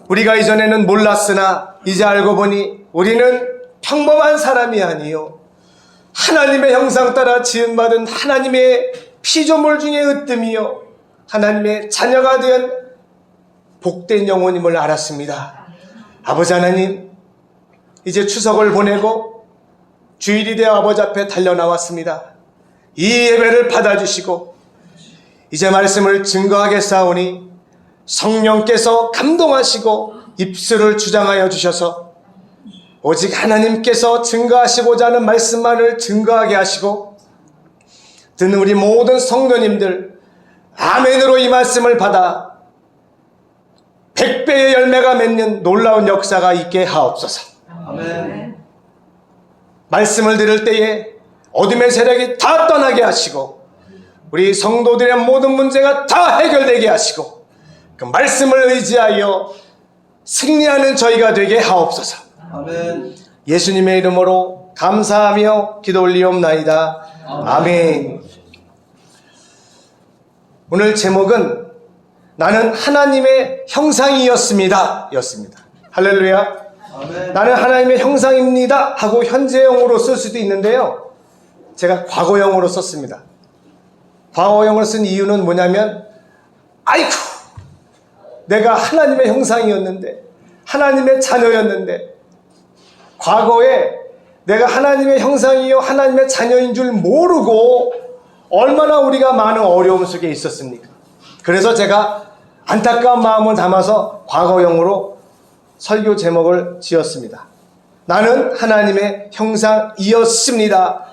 우리가 이전에는 몰랐으나 이제 알고 보니 우리는 평범한 사람이 아니요 하나님의 형상 따라 지음받은 하나님의 피조물 중에 으뜸이요 하나님의 자녀가 된 복된 영혼임을 알았습니다. 아버지 하나님, 이제 추석을 보내고 주일이 되어 아버지 앞에 달려나왔습니다. 이 예배를 받아주시고 이제 말씀을 증거하겠사오니 성령께서 감동하시고 입술을 주장하여 주셔서 오직 하나님께서 증거하시고자 하는 말씀만을 증거하게 하시고 듣는 우리 모든 성도님들 아멘으로 이 말씀을 받아 100배의 열매가 맺는 놀라운 역사가 있게 하옵소서. 아멘. 말씀을 들을 때에 어둠의 세력이 다 떠나게 하시고 우리 성도들의 모든 문제가 다 해결되게 하시고 그 말씀을 의지하여 승리하는 저희가 되게 하옵소서. 아멘. 예수님의 이름으로 감사하며 기도 올리옵나이다. 아멘. 오늘 제목은 나는 하나님의 형상이었습니다 였습니다. 할렐루야. 아멘. 나는 하나님의 형상입니다 하고 현재형으로 쓸 수도 있는데요, 제가 과거형으로 썼습니다. 과거형을 쓴 이유는 뭐냐면, 아이고 내가 하나님의 형상이었는데, 하나님의 자녀였는데, 과거에 내가 하나님의 형상이요 하나님의 자녀인 줄 모르고 얼마나 우리가 많은 어려움 속에 있었습니까? 그래서 제가 안타까운 마음을 담아서 과거형으로 설교 제목을 지었습니다. 나는 하나님의 형상이었습니다.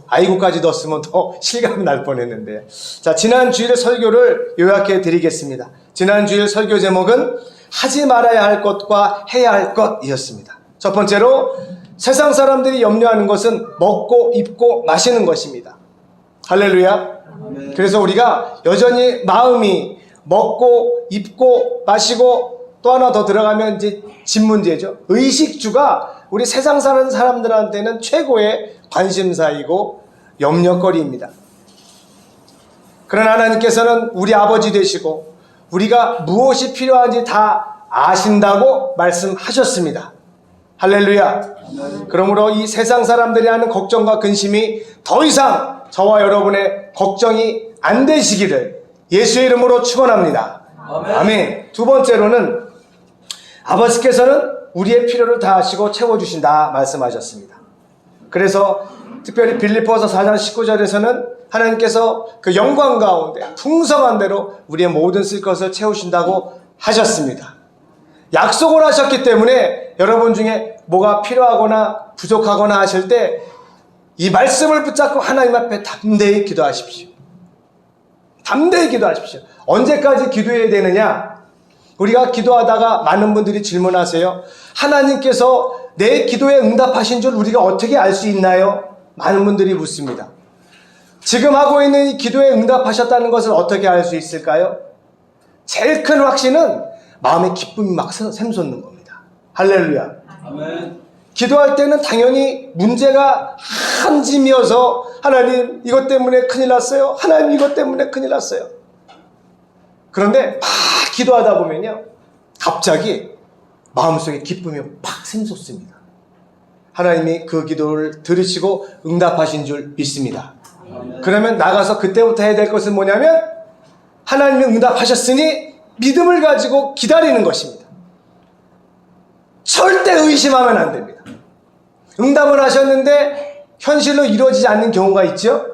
아이고까지 넣었으면 더 실감이 날 뻔했는데. 자, 지난 주일의 설교를 요약해 드리겠습니다. 지난 주일 설교 제목은 하지 말아야 할 것과 해야 할 것이었습니다. 첫 번째로 세상 사람들이 염려하는 것은 먹고 입고 마시는 것입니다. 할렐루야. 그래서 우리가 여전히 마음이 먹고 입고 마시고, 또 하나 더 들어가면 이제 집 문제죠. 의식주가 우리 세상 사는 사람들한테는 최고의 관심사이고 염려거리입니다. 그러나 하나님께서는 우리 아버지 되시고 우리가 무엇이 필요한지 다 아신다고 말씀하셨습니다. 할렐루야. 그러므로 이 세상 사람들이 하는 걱정과 근심이 더 이상 저와 여러분의 걱정이 안 되시기를 예수의 이름으로 축원합니다. 아멘. 두 번째로는 아버지께서는 우리의 필요를 다하시고 채워주신다 말씀하셨습니다. 그래서 특별히 빌립보서 4장 19절에서는 하나님께서 그 영광 가운데 풍성한 대로 우리의 모든 쓸 것을 채우신다고 하셨습니다. 약속을 하셨기 때문에 여러분 중에 뭐가 필요하거나 부족하거나 하실 때 이 말씀을 붙잡고 하나님 앞에 담대히 기도하십시오. 담대히 기도하십시오. 언제까지 기도해야 되느냐? 우리가 기도하다가 많은 분들이 질문하세요. 하나님께서 내 기도에 응답하신 줄 우리가 어떻게 알 수 있나요? 많은 분들이 묻습니다. 지금 하고 있는 이 기도에 응답하셨다는 것을 어떻게 알 수 있을까요? 제일 큰 확신은 마음의 기쁨이 막 샘솟는 겁니다. 할렐루야. 아멘. 기도할 때는 당연히 문제가 한 짐이어서 하나님 이것 때문에 큰일 났어요. 하나님 이것 때문에 큰일 났어요. 그런데 막 기도하다 보면요, 갑자기 마음속에 기쁨이 팍 샘솟습니다. 하나님이 그 기도를 들으시고 응답하신 줄 믿습니다. 그러면 나가서 그때부터 해야 될 것은 뭐냐면 하나님이 응답하셨으니 믿음을 가지고 기다리는 것입니다. 절대 의심하면 안 됩니다. 응답을 하셨는데 현실로 이루어지지 않는 경우가 있죠.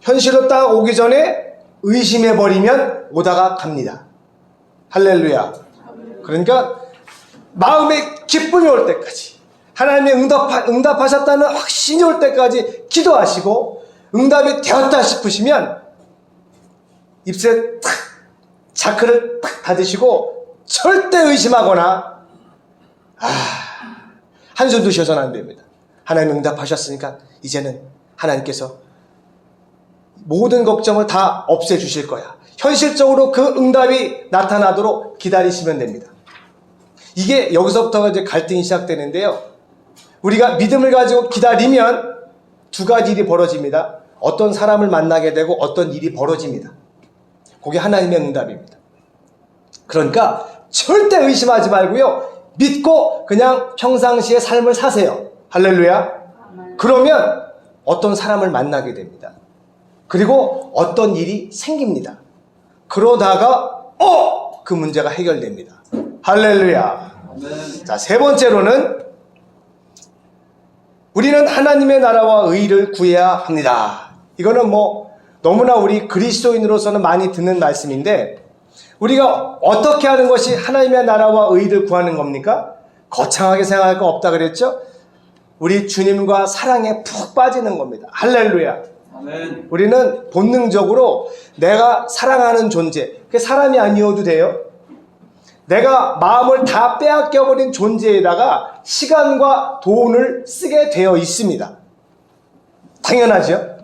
현실로 딱 오기 전에 의심해버리면 오다가 갑니다. 할렐루야. 그러니까 마음에 기쁨이 올 때까지, 하나님의 응답하셨다는 확신이 올 때까지 기도하시고, 응답이 되었다 싶으시면 입술에 탁 자크를 탁 닫으시고 절대 의심하거나 한숨 드셔서는 안 됩니다. 하나님 응답하셨으니까 이제는 하나님께서 모든 걱정을 다 없애주실 거야. 현실적으로 그 응답이 나타나도록 기다리시면 됩니다. 이게 여기서부터가 이제 갈등이 시작되는데요. 우리가 믿음을 가지고 기다리면 두 가지 일이 벌어집니다. 어떤 사람을 만나게 되고 어떤 일이 벌어집니다. 그게 하나님의 응답입니다. 그러니까 절대 의심하지 말고요. 믿고 그냥 평상시의 삶을 사세요. 할렐루야. 그러면 어떤 사람을 만나게 됩니다. 그리고 어떤 일이 생깁니다. 그러다가 그 문제가 해결됩니다. 할렐루야. 아멘. 자, 세 번째로는 우리는 하나님의 나라와 의를 구해야 합니다. 이거는 너무나 우리 그리스도인으로서는 많이 듣는 말씀인데, 우리가 어떻게 하는 것이 하나님의 나라와 의를 구하는 겁니까? 거창하게 생각할 거 없다 그랬죠? 우리 주님과 사랑에 푹 빠지는 겁니다. 할렐루야. 아멘. 우리는 본능적으로 내가 사랑하는 존재, 그게 사람이 아니어도 돼요. 내가 마음을 다 빼앗겨버린 존재에다가 시간과 돈을 쓰게 되어 있습니다. 당연하죠?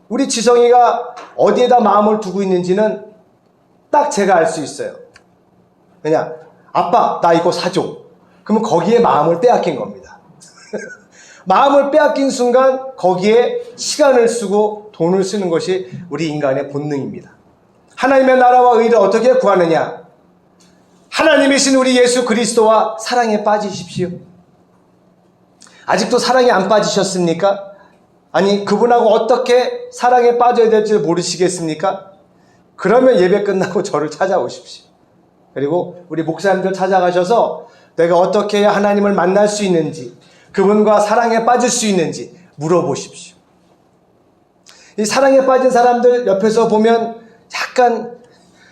우리 지성이가 어디에다 마음을 두고 있는지는 딱 제가 알 수 있어요. 그냥 아빠 나 이거 사줘. 그러면 거기에 마음을 빼앗긴 겁니다. 마음을 빼앗긴 순간 거기에 시간을 쓰고 돈을 쓰는 것이 우리 인간의 본능입니다. 하나님의 나라와 의를 어떻게 구하느냐? 하나님이신 우리 예수 그리스도와 사랑에 빠지십시오. 아직도 사랑에 안 빠지셨습니까? 아니, 그분하고 어떻게 사랑에 빠져야 될지 모르시겠습니까? 그러면 예배 끝나고 저를 찾아오십시오. 그리고 우리 목사님들 찾아가셔서 내가 어떻게 해야 하나님을 만날 수 있는지, 그분과 사랑에 빠질 수 있는지 물어보십시오. 이 사랑에 빠진 사람들 옆에서 보면 약간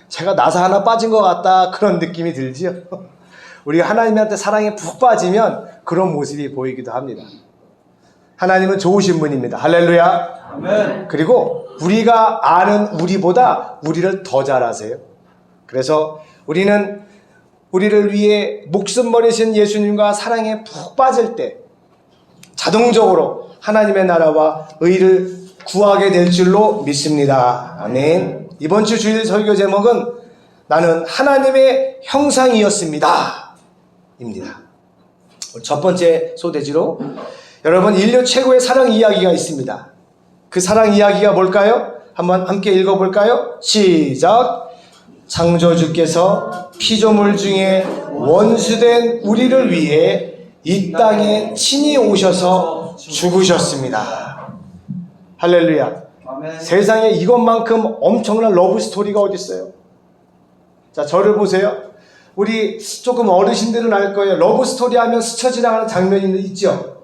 제가 나사 하나 빠진 것 같다 그런 느낌이 들지요. 우리가 하나님한테 사랑에 푹 빠지면 그런 모습이 보이기도 합니다. 하나님은 좋으신 분입니다. 할렐루야. 아멘. 그리고 우리가 아는 우리보다 우리를 더 잘 아세요. 그래서 우리는 우리를 위해 목숨 버리신 예수님과 사랑에 푹 빠질 때 자동적으로 하나님의 나라와 의를 구하게 될 줄로 믿습니다. 아멘. 이번 주 주일 설교 제목은 나는 하나님의 형상이었습니다 입니다. 첫 번째 소대지로 여러분, 인류 최고의 사랑 이야기가 있습니다. 그 사랑 이야기가 뭘까요? 한번 함께 읽어볼까요? 시작. 창조주께서 피조물 중에 원수된 우리를 위해 이 땅에 친히 오셔서 죽으셨습니다. 할렐루야. 아멘. 세상에 이것만큼 엄청난 러브 스토리가 어디 있어요? 자, 저를 보세요. 우리 조금 어르신들은 알 거예요. 러브 스토리 하면 스쳐 지나가는 장면이 있죠.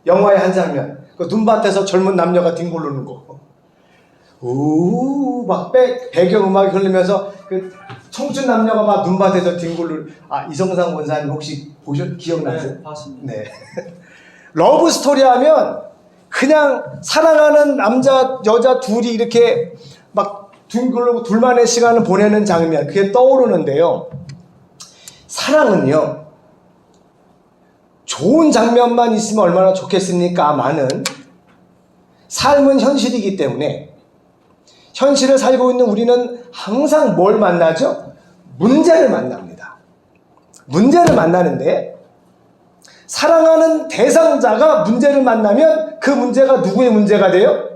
영화의 한 장면. 그 눈밭에서 젊은 남녀가 뒹굴르는 거. 막 배경음악이 흐르면서 그 청춘 남녀가 막 눈밭에서 뒹굴르. 이성상 원사님 혹시 기억나세요? 네, 봤습니다. 네. 러브 스토리 하면 그냥 사랑하는 남자, 여자 둘이 이렇게 막 둥글고 둘만의 시간을 보내는 장면, 그게 떠오르는데요. 사랑은요, 좋은 장면만 있으면 얼마나 좋겠습니까마는 삶은 현실이기 때문에 현실을 살고 있는 우리는 항상 뭘 만나죠? 문제를 만납니다. 문제를 만나는데 사랑하는 대상자가 문제를 만나면 그 문제가 누구의 문제가 돼요?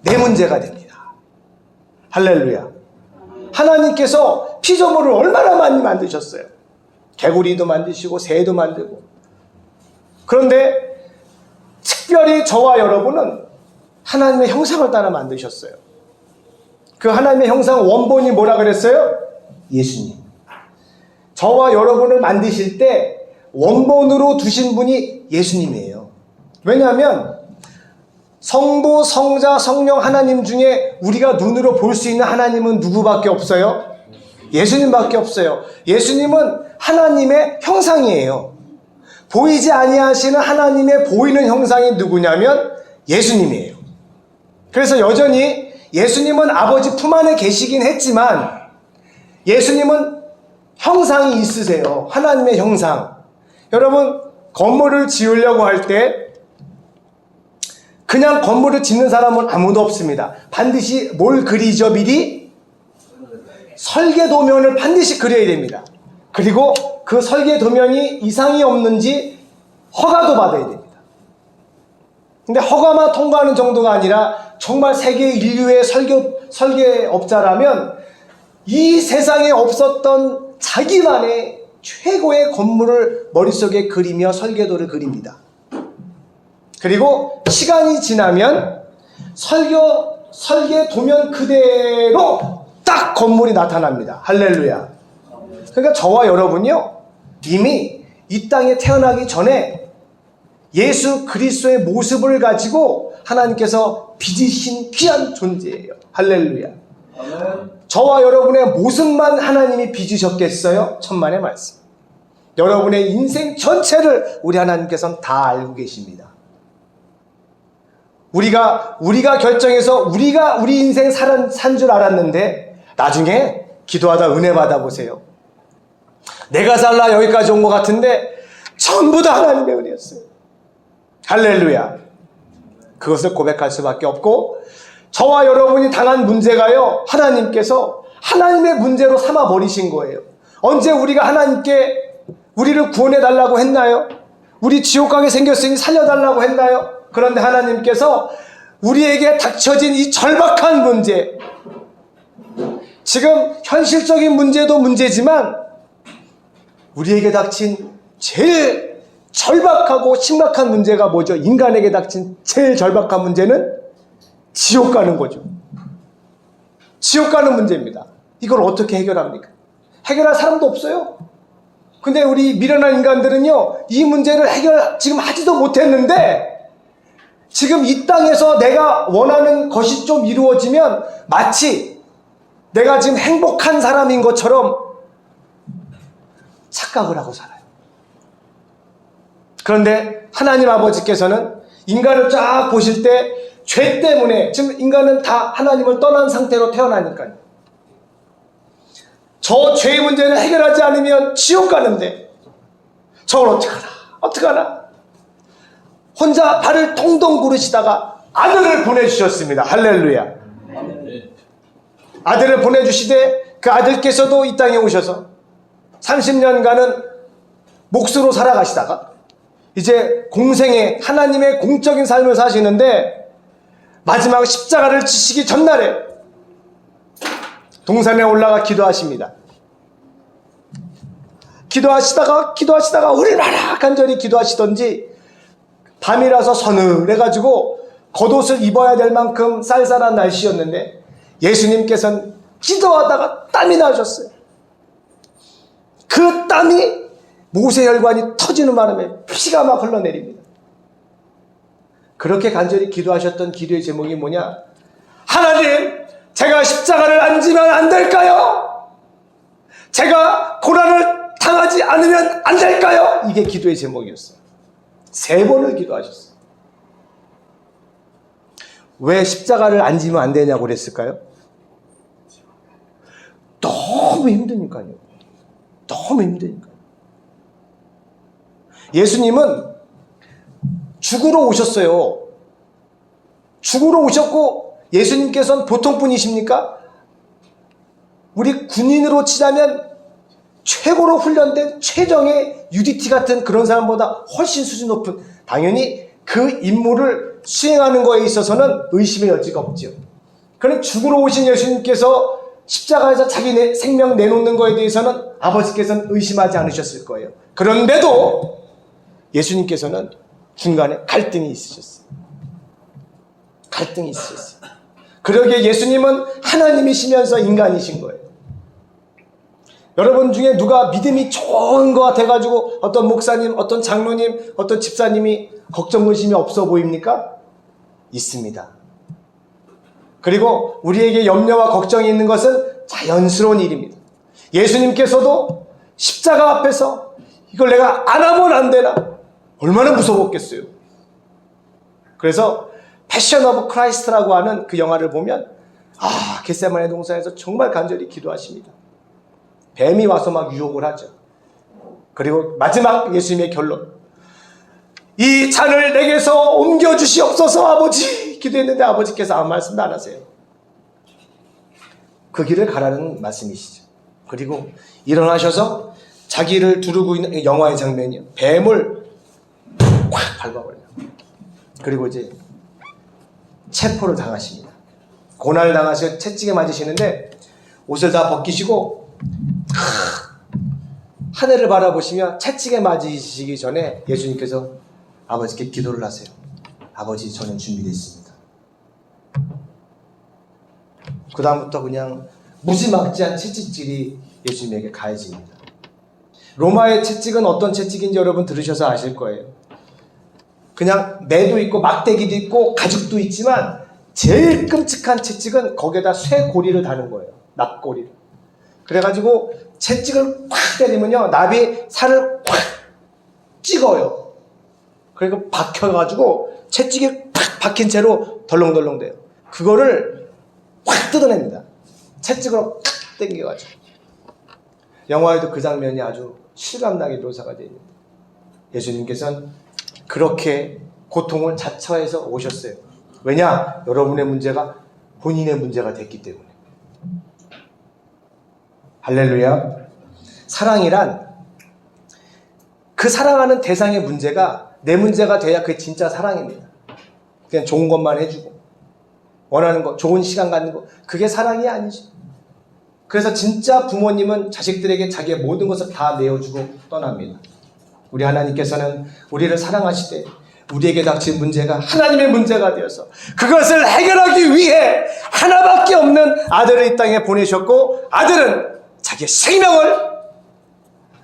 내 문제가 됩니다. 할렐루야. 하나님께서 피조물을 얼마나 많이 만드셨어요. 개구리도 만드시고 새도 만들고. 그런데 특별히 저와 여러분은 하나님의 형상을 따라 만드셨어요. 그 하나님의 형상 원본이 뭐라 그랬어요? 예수님. 저와 여러분을 만드실 때 원본으로 두신 분이 예수님이에요. 왜냐하면 성부, 성자, 성령 하나님 중에 우리가 눈으로 볼 수 있는 하나님은 누구밖에 없어요? 예수님밖에 없어요. 예수님은 하나님의 형상이에요. 보이지 아니하시는 하나님의 보이는 형상이 누구냐면 예수님이에요. 그래서 여전히 예수님은 아버지 품 안에 계시긴 했지만 예수님은 형상이 있으세요. 하나님의 형상. 여러분, 건물을 지으려고 할 때 그냥 건물을 짓는 사람은 아무도 없습니다. 반드시 뭘 그리죠, 미리? 설계 도면을 반드시 그려야 됩니다. 그리고 그 설계 도면이 이상이 없는지 허가도 받아야 됩니다. 근데 허가만 통과하는 정도가 아니라 정말 세계 인류의 설계업자라면 이 세상에 없었던 자기만의 최고의 건물을 머릿속에 그리며 설계도를 그립니다. 그리고 시간이 지나면 설계 도면 그대로 딱 건물이 나타납니다. 할렐루야. 그러니까 저와 여러분요, 이미 이 땅에 태어나기 전에 예수 그리스도의 모습을 가지고 하나님께서 빚으신 귀한 존재예요. 할렐루야. 아멘. 저와 여러분의 모습만 하나님이 빚으셨겠어요? 천만의 말씀. 여러분의 인생 전체를 우리 하나님께서는 다 알고 계십니다. 우리가 결정해서 우리 인생 산 줄 알았는데 나중에 기도하다 은혜 받아보세요. 내가 살라 여기까지 온 것 같은데 전부 다 하나님의 은혜였어요. 할렐루야. 그것을 고백할 수밖에 없고, 저와 여러분이 당한 문제가요, 하나님께서 하나님의 문제로 삼아 버리신 거예요. 언제 우리가 하나님께 우리를 구원해 달라고 했나요? 우리 지옥 가게 생겼으니 살려달라고 했나요? 그런데 하나님께서 우리에게 닥쳐진 이 절박한 문제, 지금 현실적인 문제도 문제지만 우리에게 닥친 제일 절박하고 심각한 문제가 뭐죠? 인간에게 닥친 제일 절박한 문제는 지옥 가는 거죠. 지옥 가는 문제입니다. 이걸 어떻게 해결합니까? 해결할 사람도 없어요. 근데 우리 미련한 인간들은요, 이 문제를 해결 지금 하지도 못했는데, 지금 이 땅에서 내가 원하는 것이 좀 이루어지면 마치 내가 지금 행복한 사람인 것처럼 착각을 하고 살아요. 그런데 하나님 아버지께서는 인간을 쫙 보실 때 죄 때문에, 지금 인간은 다 하나님을 떠난 상태로 태어나니까요. 저 죄의 문제를 해결하지 않으면 지옥 가는데 저걸 어떡하나? 혼자 발을 동동 구르시다가 아들을 보내주셨습니다. 할렐루야. 아들을 보내주시되 그 아들께서도 이 땅에 오셔서 30년간은 몫으로 살아가시다가 이제 공생의 하나님의 공적인 삶을 사시는데, 마지막 십자가를 지시기 전날에 동산에 올라가 기도하십니다. 기도하시다가 얼마나 간절히 기도하시던지 밤이라서 서늘해가지고 겉옷을 입어야 될 만큼 쌀쌀한 날씨였는데 예수님께서는 기도하다가 땀이 나셨어요. 그 땀이 모세혈관이 터지는 바람에 피가 막 흘러내립니다. 그렇게 간절히 기도하셨던 기도의 제목이 뭐냐? 하나님, 제가 십자가를 안 지면 안 될까요? 제가 고난을 당하지 않으면 안 될까요? 이게 기도의 제목이었어요. 3번을 기도하셨어요. 왜 십자가를 안 지면 안 되냐고 그랬을까요? 너무 힘드니까요. 너무 힘드니까요. 예수님은 죽으러 오셨어요. 죽으러 오셨고, 예수님께서는 보통 분이십니까? 우리 군인으로 치자면 최고로 훈련된 최정의 UDT 같은 그런 사람보다 훨씬 수준 높은, 당연히 그 임무를 수행하는 거에 있어서는 의심의 여지가 없죠. 그런데 죽으러 오신 예수님께서 십자가에서 자기 생명 내놓는 거에 대해서는 아버지께서는 의심하지 않으셨을 거예요. 그런데도 예수님께서는 중간에 갈등이 있으셨어요. 갈등이 있으셨어요. 그러기에 예수님은 하나님이시면서 인간이신 거예요. 여러분 중에 누가 믿음이 좋은 것 같아가지고 어떤 목사님, 어떤 장로님, 어떤 집사님이 걱정, 의심이 없어 보입니까? 있습니다. 그리고 우리에게 염려와 걱정이 있는 것은 자연스러운 일입니다. 예수님께서도 십자가 앞에서 이걸 내가 안 하면 안 되나? 얼마나 무서웠겠어요. 그래서 패션 오브 크라이스트라고 하는 그 영화를 보면 겟세마네 동산에서 정말 간절히 기도하십니다. 뱀이 와서 막 유혹을 하죠. 그리고 마지막 예수님의 결론, 이 잔을 내게서 옮겨주시옵소서 아버지, 기도했는데 아버지께서 아무 말씀도 안 하세요. 그 길을 가라는 말씀이시죠. 그리고 일어나셔서 자기를 두르고 있는 영화의 장면이요, 뱀을 확 밟아버려요. 그리고 이제 체포를 당하십니다. 고난을 당하셔서 채찍에 맞으시는데 옷을 다 벗기시고 하늘을 바라보시며 채찍에 맞으시기 전에 예수님께서 아버지께 기도를 하세요. 아버지, 저는 준비됐습니다. 그 다음부터 그냥 무지막지한 채찍질이 예수님에게 가해집니다. 로마의 채찍은 어떤 채찍인지 여러분 들으셔서 아실 거예요. 그냥 매도 있고 막대기도 있고 가죽도 있지만 제일 끔찍한 채찍은 거기에다 쇠고리를 다는 거예요. 납고리를. 그래가지고 채찍을 꽉 때리면요, 납이 살을 꽉 찍어요. 그리고 박혀가지고 채찍이 팍 박힌 채로 덜렁덜렁 돼요. 그거를 확 뜯어냅니다. 채찍으로 탁 당겨가지고. 영화에도 그 장면이 아주 실감나게 묘사가 되어 있는데, 예수님께서는 그렇게 고통을 자처해서 오셨어요. 왜냐? 여러분의 문제가 본인의 문제가 됐기 때문에. 할렐루야. 사랑이란 그 사랑하는 대상의 문제가 내 문제가 돼야 그게 진짜 사랑입니다. 그냥 좋은 것만 해주고 원하는 거, 좋은 시간 갖는 거, 그게 사랑이 아니죠. 그래서 진짜 부모님은 자식들에게 자기의 모든 것을 다 내어주고 떠납니다. 우리 하나님께서는 우리를 사랑하시되 우리에게 닥친 문제가 하나님의 문제가 되어서 그것을 해결하기 위해 하나밖에 없는 아들을 이 땅에 보내셨고, 아들은 자기의 생명을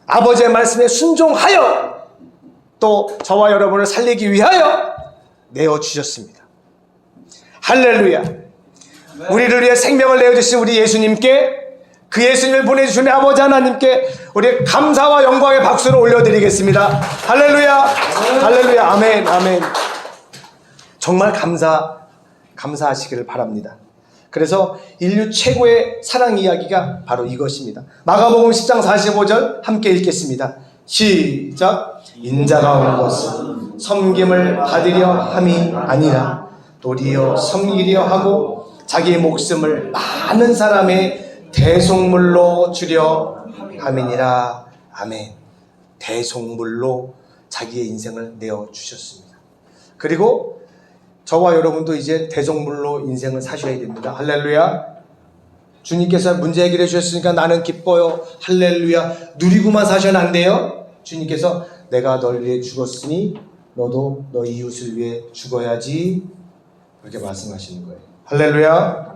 아버지의 말씀에 순종하여 또 저와 여러분을 살리기 위하여 내어주셨습니다. 할렐루야. 우리를 위해 생명을 내어주신 우리 예수님께, 그 예수님을 보내주신 아버지 하나님께 우리 감사와 영광의 박수를 올려드리겠습니다. 할렐루야. 할렐루야. 아멘. 아멘. 정말 감사하시기를 바랍니다. 그래서 인류 최고의 사랑 이야기가 바로 이것입니다. 마가복음 10장 45절 함께 읽겠습니다. 시작. 인자가 온 것은 섬김을 받으려 함이 아니라 도리어 섬기려 하고 자기의 목숨을 많은 사람의 대속물로 주려 함이니라. 아멘. 대속물로 자기의 인생을 내어주셨습니다. 그리고 저와 여러분도 이제 대속물로 인생을 사셔야 됩니다. 할렐루야. 주님께서 문제 해결해 주셨으니까 나는 기뻐요. 할렐루야. 누리고만 사셔는 안 돼요. 주님께서 내가 널 위해 죽었으니 너도 너 이웃을 위해 죽어야지, 그렇게 말씀하시는 거예요. 할렐루야.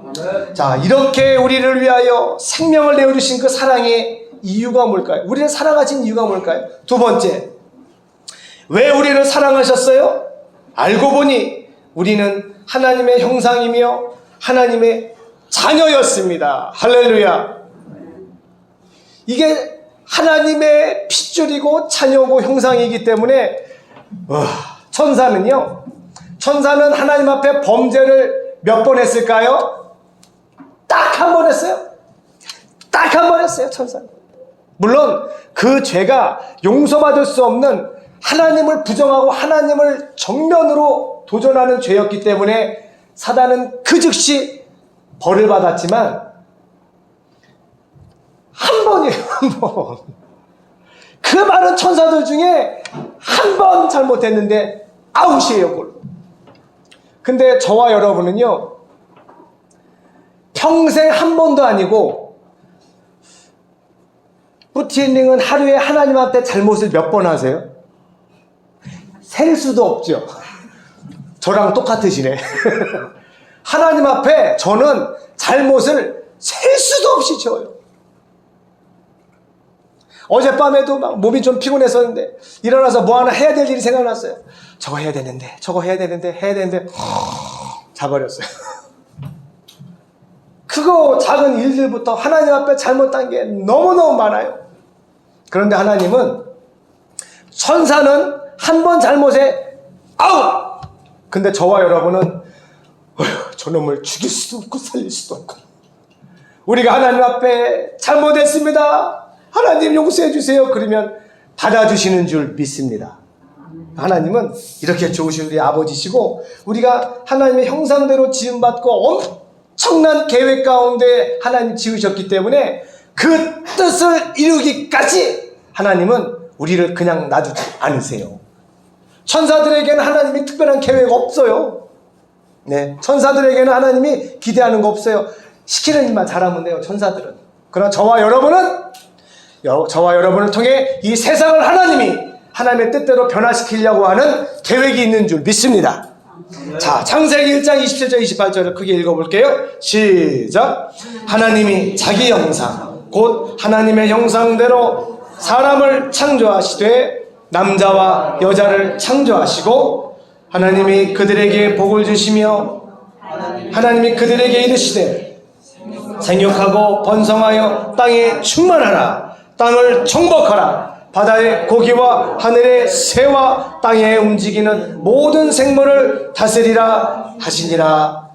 자, 이렇게 우리를 위하여 생명을 내어주신 그 사랑의 이유가 뭘까요? 우리를 사랑하신 이유가 뭘까요? 두 번째, 왜 우리를 사랑하셨어요? 알고 보니 우리는 하나님의 형상이며 하나님의 자녀였습니다. 할렐루야. 이게 하나님의 핏줄이고 자녀고 형상이기 때문에 천사는 하나님 앞에 범죄를 몇 번 했을까요? 딱 한 번 했어요. 딱 한 번 했어요, 천사는. 물론 그 죄가 용서받을 수 없는 하나님을 부정하고 하나님을 정면으로 도전하는 죄였기 때문에 사단은 그 즉시 벌을 받았지만 한 번이에요, 한 번. 그 많은 천사들 중에 한 번 잘못했는데 아웃이에요, 그걸로. 근데 저와 여러분은요, 평생 한 번도 아니고, 뿌티엔링은 하루에 하나님 앞에 잘못을 몇 번 하세요? 셀 수도 없죠. 저랑 똑같으시네. 하나님 앞에 저는 잘못을 셀 수도 없이 지어요. 어젯밤에도 막 몸이 좀 피곤했었는데 일어나서 뭐 하나 해야 될 일이 생각났어요. 저거 해야 되는데 자버렸어요. 크고 작은 일들부터 하나님 앞에 잘못한 게 너무너무 많아요. 그런데 하나님은, 천사는 한 번 잘못에 아웃! 근데 저와 여러분은 저놈을 죽일 수도 없고 살릴 수도 없고, 우리가 하나님 앞에 잘못했습니다, 하나님 용서해 주세요, 그러면 받아주시는 줄 믿습니다. 하나님은 이렇게 좋으신 우리 아버지시고, 우리가 하나님의 형상대로 지음받고 엄청난 계획 가운데 하나님 지으셨기 때문에 그 뜻을 이루기까지 하나님은 우리를 그냥 놔두지 않으세요. 천사들에게는 하나님이 특별한 계획 없어요. 네, 천사들에게는 하나님이 기대하는 거 없어요. 시키는 일만 잘하면 돼요, 천사들은. 그러나 저와 여러분을 통해 이 세상을 하나님의 뜻대로 변화시키려고 하는 계획이 있는 줄 믿습니다. 자, 창세기 1장 27절 28절을 크게 읽어볼게요. 시작. 하나님이 자기 형상 곧 하나님의 형상대로 사람을 창조하시되 남자와 여자를 창조하시고 하나님이 그들에게 복을 주시며 하나님이 그들에게 이르시되 생육하고 번성하여 땅에 충만하라. 땅을 정복하라. 바다의 고기와 하늘의 새와 땅에 움직이는 모든 생물을 다스리라 하시니라.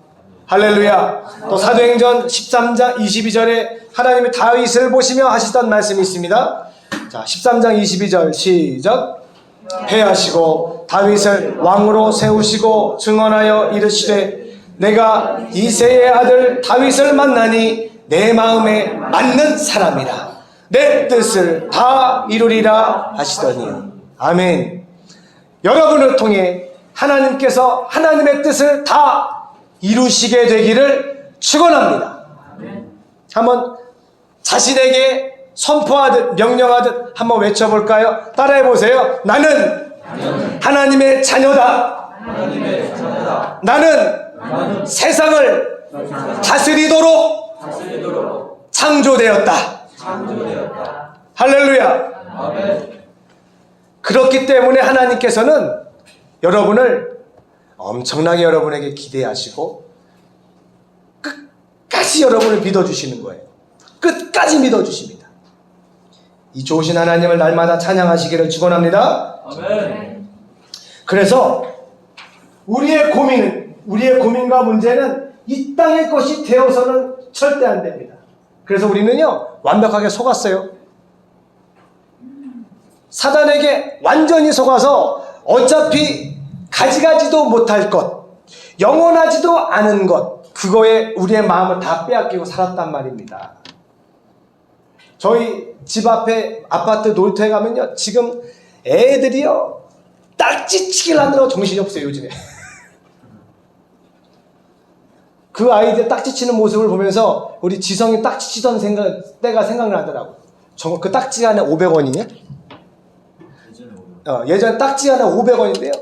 할렐루야. 또 사도행전 13장 22절에 하나님이 다윗을 보시며 하시던 말씀이 있습니다. 자, 13장 22절 시작. 패하시고 다윗을 왕으로 세우시고 증언하여 이르시되 내가 이새의 아들 다윗을 만나니 내 마음에 맞는 사람이라. 내 뜻을 다 이루리라 하시더니. 아멘. 여러분을 통해 하나님께서 하나님의 뜻을 다 이루시게 되기를 축원합니다. 한번 자신에게 선포하듯 명령하듯 한번 외쳐볼까요? 따라해보세요. 나는 하나님의 자녀다. 나는 세상을 다스리도록 창조되었다. 할렐루야. 그렇기 때문에 하나님께서는 여러분을 엄청나게 여러분에게 기대하시고 끝까지 여러분을 믿어주시는 거예요. 끝까지 믿어주십니다. 이 좋으신 하나님을 날마다 찬양하시기를 축원합니다. 그래서 우리의 고민과 문제는 이 땅의 것이 되어서는 절대 안 됩니다. 그래서 우리는요, 완벽하게 속았어요. 사단에게 완전히 속아서 어차피 가지가지도 못할 것, 영원하지도 않은 것, 그거에 우리의 마음을 다 빼앗기고 살았단 말입니다. 저희 집 앞에 아파트 놀이터에 가면요, 지금 애들이요, 딱지치기를 하느라고 정신이 없어요, 요즘에. 그 아이들 딱지치는 모습을 보면서 우리 지성이 딱지치던 때가 생각나더라고. 정말 그 딱지 하나 500원이냐? 예전에 딱지 하나 500원인데요.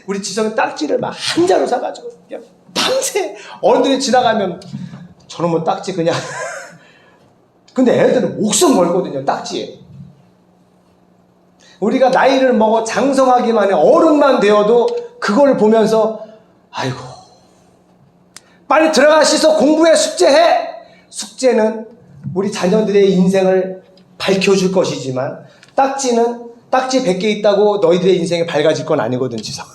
우리 지성이 딱지를 막 한 자루 사가지고 그냥 밤새 어른들이 지나가면 저놈은 딱지 그냥 근데 애들은 목숨 걸거든요, 딱지에. 우리가 나이를 먹어 장성하기만 해 어른만 되어도 그걸 보면서 아이고 빨리 들어가시서 공부해, 숙제해. 숙제는 우리 자녀들의 인생을 밝혀줄 것이지만 딱지는 딱지 100개 있다고 너희들의 인생이 밝아질 건 아니거든, 지성.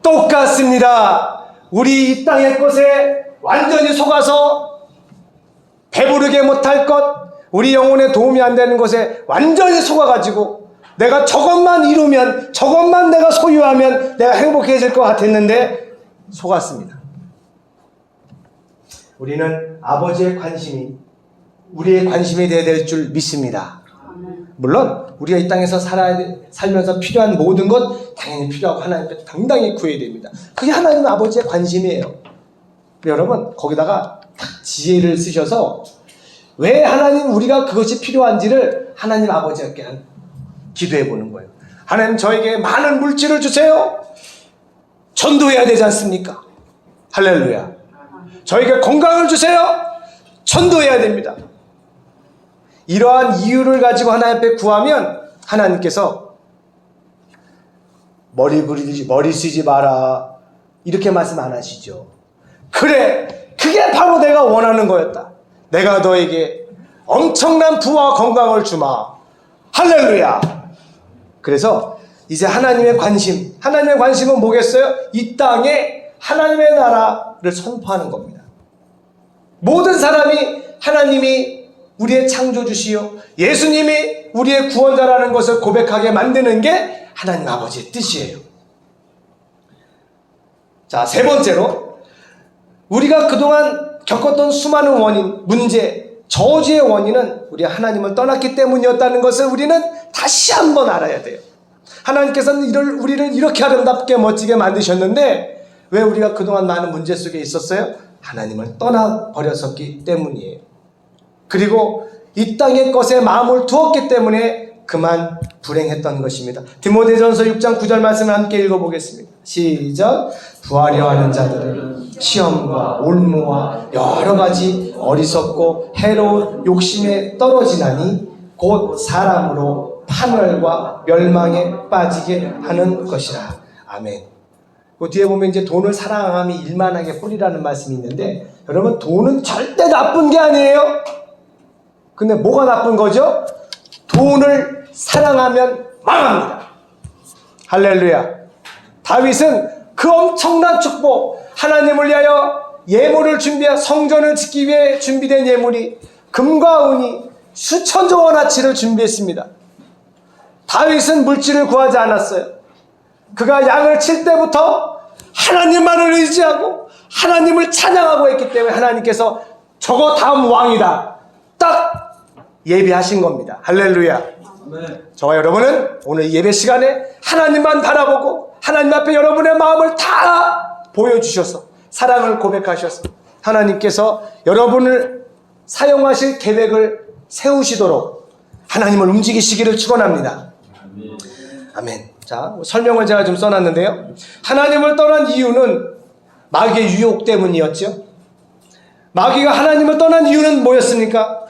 똑같습니다. 우리 이 땅의 것에 완전히 속아서 배부르게 못할 것, 우리 영혼에 도움이 안 되는 것에 완전히 속아가지고 내가 저것만 이루면, 저것만 내가 소유하면 내가 행복해질 것 같았는데 속았습니다. 우리는 아버지의 관심이 우리의 관심이 되어야 될 줄 믿습니다. 물론 우리가 이 땅에서 살면서 필요한 모든 것 당연히 필요하고 하나님께 당당히 구해야 됩니다. 그게 하나님 아버지의 관심이에요. 여러분 거기다가 지혜를 쓰셔서 왜 하나님 우리가 그것이 필요한지를 하나님 아버지께 기도해 보는 거예요. 하나님 저에게 많은 물질을 주세요. 전도해야 되지 않습니까? 할렐루야. 저에게 건강을 주세요. 전도해야 됩니다. 이러한 이유를 가지고 하나님 앞에 구하면 하나님께서 머리 쓰지 마라 이렇게 말씀 안 하시죠. 그래, 그게 바로 내가 원하는 거였다. 내가 너에게 엄청난 부와 건강을 주마. 할렐루야. 그래서 이제 하나님의 관심은 뭐겠어요? 이 땅에 하나님의 나라를 선포하는 겁니다. 모든 사람이 하나님이 우리의 창조주시요 예수님이 우리의 구원자라는 것을 고백하게 만드는 게 하나님 아버지의 뜻이에요. 자, 세 번째로 우리가 그동안 겪었던 수많은 원인, 문제, 저주의 원인은 우리 하나님을 떠났기 때문이었다는 것을 우리는 다시 한번 알아야 돼요. 하나님께서는 우리를 이렇게 아름답게 멋지게 만드셨는데 왜 우리가 그동안 많은 문제 속에 있었어요? 하나님을 떠나버렸었기 때문이에요. 그리고 이 땅의 것에 마음을 두었기 때문에 그만 불행했던 것입니다. 디모데전서 6장 9절 말씀을 함께 읽어보겠습니다. 시작. 부하려 하는 자들은 시험과 올무와 여러 가지 어리석고 해로운 욕심에 떨어지나니 곧 사람으로 파멸과 멸망에 빠지게 하는 것이라. 아멘. 그 뒤에 보면 이제 돈을 사랑함이 일만하게 뿌리라는 말씀이 있는데, 여러분, 돈은 절대 나쁜 게 아니에요. 근데 뭐가 나쁜 거죠? 돈을 사랑하면 망합니다. 할렐루야. 다윗은 그 엄청난 축복, 하나님을 위하여 예물을 준비한 성전을 짓기 위해 준비된 예물이 금과 은이 수천조 원어치를 준비했습니다. 다윗은 물질을 구하지 않았어요. 그가 양을 칠 때부터 하나님만을 의지하고 하나님을 찬양하고 했기 때문에 하나님께서 저거 다음 왕이다 딱 예비하신 겁니다. 할렐루야. 저와 여러분은 오늘 예배 시간에 하나님만 바라보고 하나님 앞에 여러분의 마음을 다 보여주셔서 사랑을 고백하셔서 하나님께서 여러분을 사용하실 계획을 세우시도록 하나님을 움직이시기를 축원합니다. 아멘. 자, 설명을 제가 좀 써놨는데요. 하나님을 떠난 이유는 마귀의 유혹 때문이었죠. 마귀가 하나님을 떠난 이유는 뭐였습니까?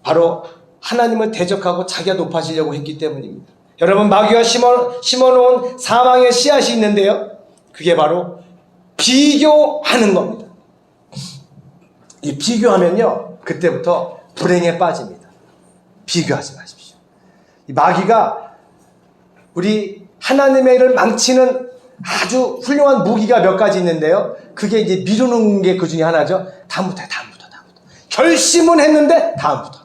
바로 하나님을 대적하고 자기가 높아지려고 했기 때문입니다. 여러분, 마귀가 심어놓은 사망의 씨앗이 있는데요. 그게 바로 비교하는 겁니다. 이 비교하면요, 그때부터 불행에 빠집니다. 비교하지 마십시오. 이 마귀가 우리 하나님의 일을 망치는 아주 훌륭한 무기가 몇 가지 있는데요. 그게 이제 미루는 게 그 중에 하나죠. 다음부터. 결심은 했는데 다음부터.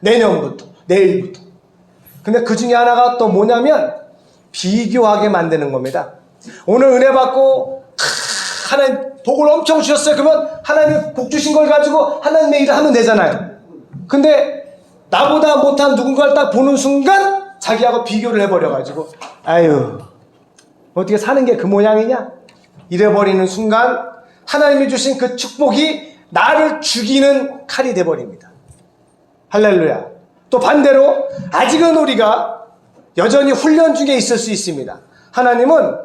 내년부터, 내일부터. 근데 그 중에 하나가 또 뭐냐면 비교하게 만드는 겁니다. 오늘 은혜 받고 하나님 복을 엄청 주셨어요. 그러면 하나님 복 주신 걸 가지고 하나님의 일을 하면 되잖아요. 근데 나보다 못한 누군가를 딱 보는 순간 자기하고 비교를 해버려가지고 아유 어떻게 사는 게 그 모양이냐 이래버리는 순간 하나님이 주신 그 축복이 나를 죽이는 칼이 돼버립니다. 할렐루야. 또 반대로 아직은 우리가 여전히 훈련 중에 있을 수 있습니다. 하나님은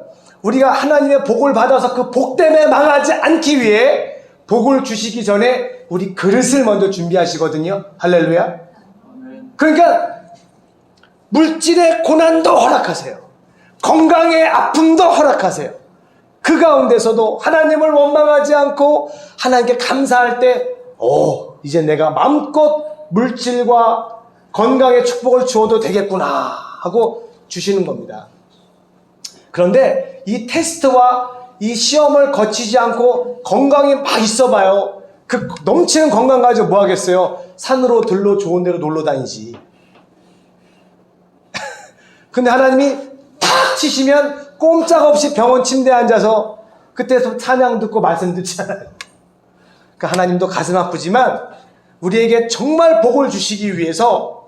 우리가 하나님의 복을 받아서 그 복 때문에 망하지 않기 위해 복을 주시기 전에 우리 그릇을 먼저 준비하시거든요. 할렐루야. 그러니까 물질의 고난도 허락하세요. 건강의 아픔도 허락하세요. 그 가운데서도 하나님을 원망하지 않고 하나님께 감사할 때 이제 내가 마음껏 물질과 건강의 축복을 주어도 되겠구나 하고 주시는 겁니다. 그런데 이 테스트와 이 시험을 거치지 않고 건강이 막 있어봐요. 그 넘치는 건강 가지고 뭐 하겠어요? 산으로 들로 좋은 데로 놀러 다니지. 근데 하나님이 탁 치시면 꼼짝없이 병원 침대에 앉아서 그때서 찬양 듣고 말씀 듣잖아요. 그러니까 하나님도 가슴 아프지만 우리에게 정말 복을 주시기 위해서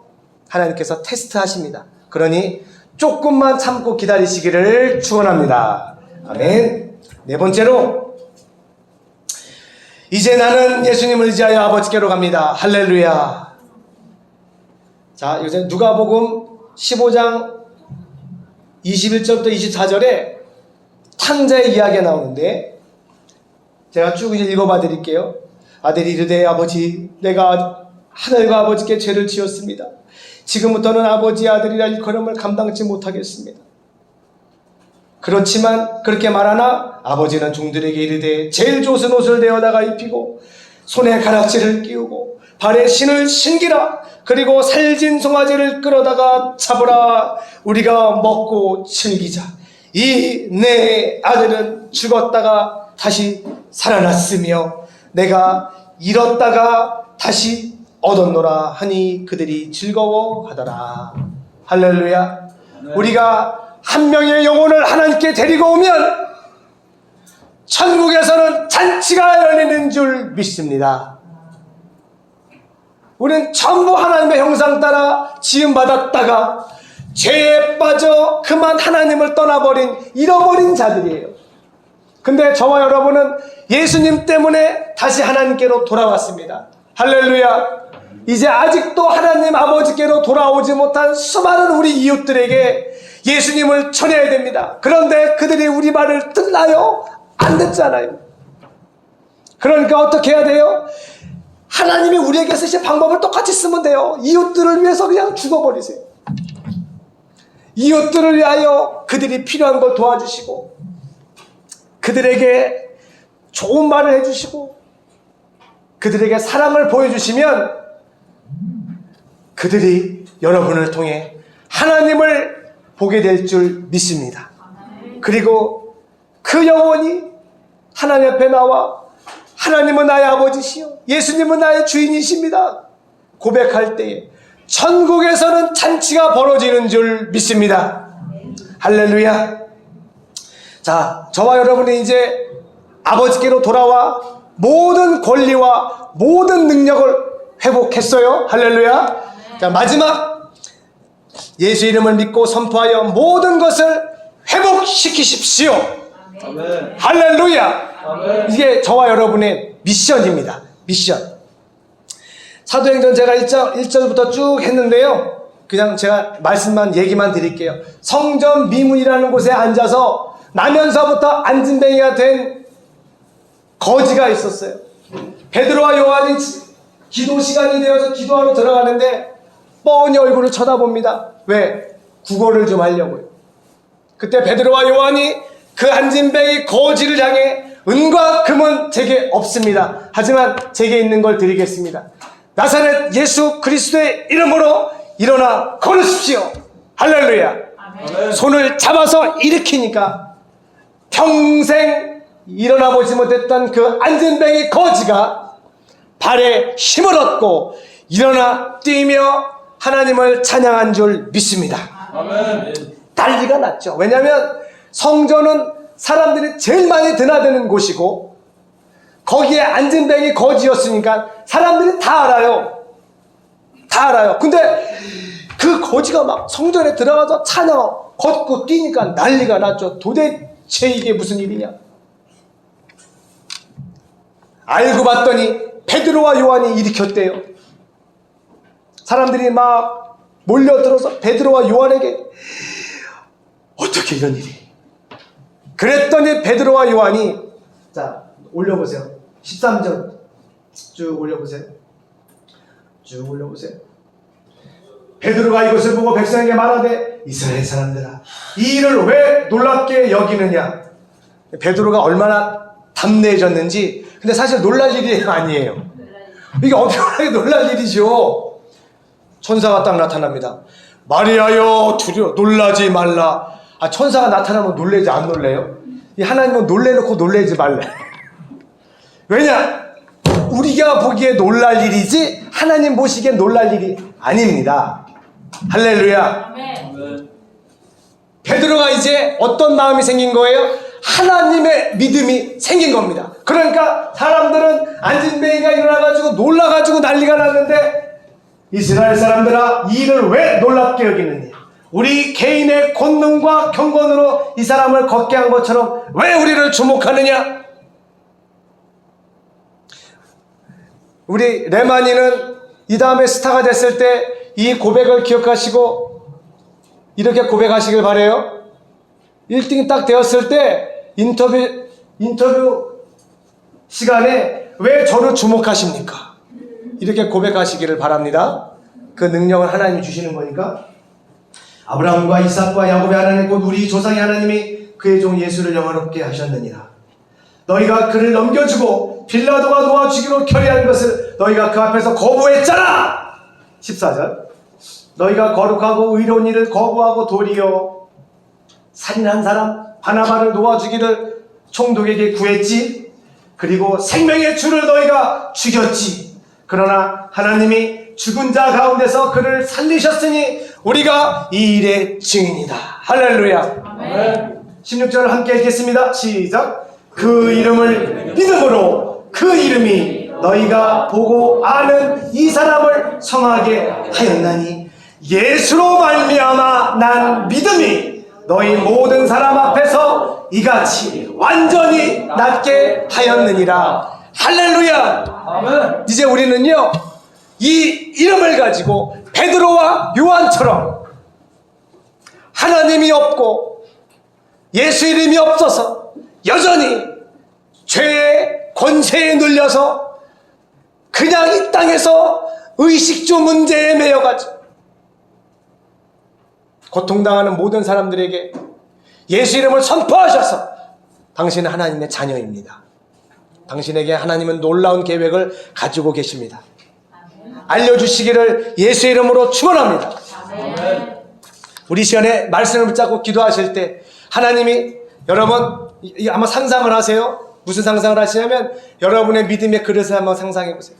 하나님께서 테스트하십니다. 그러니 조금만 참고 기다리시기를 축원합니다. 아멘. 네 번째로 이제 나는 예수님을 의지하여 아버지께로 갑니다. 할렐루야. 자, 요새 누가복음 15장 21절부터 24절에 탕자의 이야기가 나오는데 제가 쭉 이제 읽어봐 드릴게요. 아들이 이르되 아버지 내가 하늘과 아버지께 죄를 지었습니다. 지금부터는 아버지의 아들이라 일컬음을 감당치 못하겠습니다. 그렇지만 그렇게 말하나 아버지는 종들에게 이르되 제일 좋은 옷을 내어다가 입히고 손에 가락지를 끼우고 발에 신을 신기라. 그리고 살진 송아지를 끌어다가 잡으라. 우리가 먹고 즐기자. 이 내 아들은 죽었다가 다시 살아났으며 내가 잃었다가 다시 얻었노라 하니 그들이 즐거워하더라. 할렐루야. 우리가 한 명의 영혼을 하나님께 데리고 오면 천국에서는 잔치가 열리는 줄 믿습니다. 우리는 전부 하나님의 형상 따라 지음받았다가 죄에 빠져 그만 하나님을 떠나버린 잃어버린 자들이에요. 근데 저와 여러분은 예수님 때문에 다시 하나님께로 돌아왔습니다. 할렐루야. 이제 아직도 하나님 아버지께로 돌아오지 못한 수많은 우리 이웃들에게 예수님을 전해야 됩니다. 그런데 그들이 우리 말을 듣나요? 안 듣잖아요. 그러니까 어떻게 해야 돼요? 하나님이 우리에게 쓰신 방법을 똑같이 쓰면 돼요. 이웃들을 위해서 그냥 죽어버리세요. 이웃들을 위하여 그들이 필요한 걸 도와주시고, 그들에게 좋은 말을 해주시고, 그들에게 사랑을 보여주시면 그들이 여러분을 통해 하나님을 보게 될 줄 믿습니다. 그리고 그 영혼이 하나님 앞에 나와 하나님은 나의 아버지시요 예수님은 나의 주인이십니다 고백할 때에 천국에서는 잔치가 벌어지는 줄 믿습니다. 할렐루야. 자, 저와 여러분이 이제 아버지께로 돌아와 모든 권리와 모든 능력을 회복했어요. 할렐루야. 자, 마지막 예수 이름을 믿고 선포하여 모든 것을 회복시키십시오. 아멘. 할렐루야. 아멘. 이게 저와 여러분의 미션입니다. 미션. 사도행전 제가 1절부터 쭉 했는데요. 그냥 제가 말씀만 얘기만 드릴게요. 성전 미문이라는 곳에 앉아서 나면서부터 안진뱅이가 된 거지가 있었어요. 베드로와 요한이 기도 시간이 되어서 기도하러 들어가는데 뻔히 얼굴을 쳐다봅니다. 왜? 구걸을 좀 하려고요. 그때 베드로와 요한이 그 안진뱅이 거지를 향해 은과 금은 제게 없습니다. 하지만 제게 있는 걸 드리겠습니다. 나사렛 예수 그리스도의 이름으로 일어나 걸으십시오. 할렐루야. 아멘. 손을 잡아서 일으키니까 평생 일어나 보지 못했던 그 안진뱅이 거지가 발에 힘을 얻고 일어나 뛰며 하나님을 찬양한 줄 믿습니다. 아멘. 난리가 났죠. 왜냐하면 성전은 사람들이 제일 많이 드나드는 곳이고 거기에 안진뱅이 거지였으니까 사람들이 다 알아요. 다 알아요. 근데 그 거지가 막 성전에 들어가서 찬양 걷고 뛰니까 난리가 났죠. 도대체 이게 무슨 일이냐. 알고 봤더니 베드로와 요한이 일으켰대요. 사람들이 막 몰려들어서 베드로와 요한에게 어떻게 이런 일이. 그랬더니 베드로와 요한이, 자 올려보세요. 13절 쭉 올려보세요. 쭉 올려보세요. 베드로가 이것을 보고 백성에게 말하되 이스라엘 사람들아 이 일을 왜 놀랍게 여기느냐. 베드로가 얼마나 담대해졌는지. 근데 사실 놀랄 일이 아니에요. 이게 엄청나게 놀랄 일이죠. 천사가 딱 나타납니다. 마리아여 놀라지 말라. 아, 천사가 나타나면 놀래지 안 놀래요? 이 하나님은 놀래놓고 놀래지 말래. 왜냐? 우리가 보기에 놀랄 일이지 하나님 보시기에 놀랄 일이 아닙니다. 할렐루야. 아멘. 베드로가 이제 어떤 마음이 생긴 거예요? 하나님의 믿음이 생긴 겁니다. 그러니까 사람들은 안진뱅이가 일어나가지고 놀라가지고 난리가 났는데 이스라엘 사람들아 이 일을 왜 놀랍게 여기느냐. 우리 개인의 권능과 경건으로 이 사람을 걷게 한 것처럼 왜 우리를 주목하느냐. 우리 레마니는 이 다음에 스타가 됐을 때 이 고백을 기억하시고 이렇게 고백하시길 바래요. 1등이 딱 되었을 때 인터뷰 시간에 왜 저를 주목하십니까? 이렇게 고백하시기를 바랍니다. 그 능력을 하나님이 주시는 거니까. 아브라함과 이삭과 야곱의 하나님 곧 우리 조상의 하나님이 그의 종 예수를 영화롭게 하셨느니라. 너희가 그를 넘겨주고 빌라도가 놓아주기로 결의한 것을 너희가 그 앞에서 거부했잖아. 14절 너희가 거룩하고 의로운 일을 거부하고 도리어 살인한 사람 바나바를 놓아주기를 총독에게 구했지. 그리고 생명의 주를 너희가 죽였지. 그러나 하나님이 죽은 자 가운데서 그를 살리셨으니 우리가 이 일의 증인이다. 할렐루야. 아멘. 16절을 함께 읽겠습니다. 시작. 그 이름을 믿음으로 그 이름이 너희가 보고 아는 이 사람을 성하게 하였나니 예수로 말미암아 난 믿음이 너희 모든 사람 앞에서 이같이 완전히 낫게 하였느니라. 할렐루야. 아멘. 이제 우리는요, 이 이름을 가지고 베드로와 요한처럼 하나님이 없고 예수 이름이 없어서 여전히 죄의 권세에 눌려서 그냥 이 땅에서 의식주 문제에 매여가지고 고통당하는 모든 사람들에게 예수 이름을 선포하셔서 당신은 하나님의 자녀입니다. 당신에게 하나님은 놀라운 계획을 가지고 계십니다. 알려주시기를 예수 이름으로 축원합니다. 아멘. 우리 시간에 말씀을 붙잡고 기도하실 때 하나님이 여러분 아마 상상을 하세요. 무슨 상상을 하시냐면 여러분의 믿음의 그릇을 한번 상상해 보세요.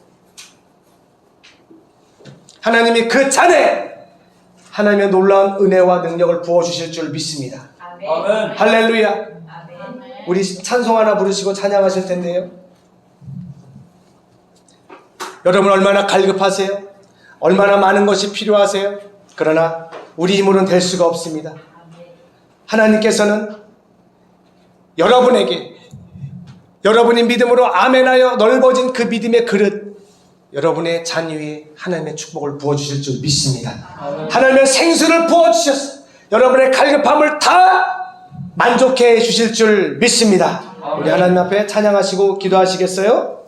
하나님이 그 잔에 하나님의 놀라운 은혜와 능력을 부어주실 줄 믿습니다. 아멘. 할렐루야. 아멘. 우리 찬송 하나 부르시고 찬양하실 텐데요. 여러분 얼마나 갈급하세요? 얼마나 많은 것이 필요하세요? 그러나 우리 힘으로는 될 수가 없습니다. 하나님께서는 여러분에게 여러분이 믿음으로 아멘하여 넓어진 그 믿음의 그릇, 여러분의 잔 위에 하나님의 축복을 부어주실 줄 믿습니다. 하나님의 생수를 부어주셔서 여러분의 갈급함을 다 만족해 주실 줄 믿습니다. 우리 하나님 앞에 찬양하시고 기도하시겠어요?